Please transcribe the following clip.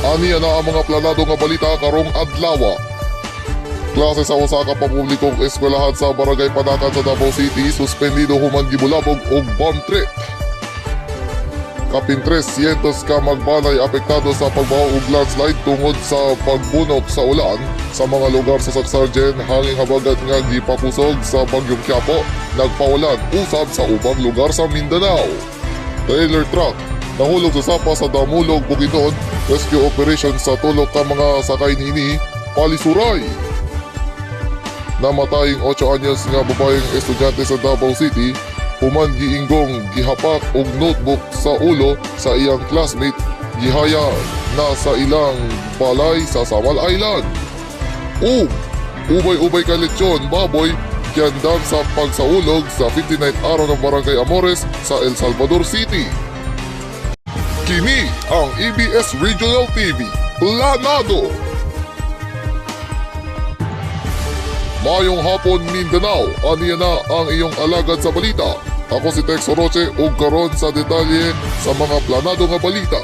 Aniya na ang mga planado nga balita karong adlaw. Klase sa usa ka pampublikong eskwelahan sa Barangay Panakan sa Davao City suspendido human gibulabog og bomb threat. Kapin 300 ka magbalay apektado sa pagbaho ug landslide tungod sa pagbunok sa ulan sa mga lugar sa Saksargen hanging habagat nga gipapusog sa Bagyong Quiapo, nagpaulan usab sa ubang lugar sa Mindanao. Trailer truck nahulog sa sapa sa Damulog, Bukidnon. Rescue operation sa tulo ka mga sakay niini palisuray. Namataying 8 anyos nga babaeng estudyante sa Davao City human giinggong gihapak og notebook sa ulo sa iyang classmate gihaya na sa ilang balay sa Samal Island. Ubay-ubay ka lechon baboy giandam sa pagsaulog sa 59th araw ng Barangay Amores sa El Salvador City. Kini ang ABS Regional TV Planado. Mayong hapon Mindanao, aniya na ang iyong alagad sa balita. Ako si Tex Oroche ug karon sa detalye sa mga planado nga balita.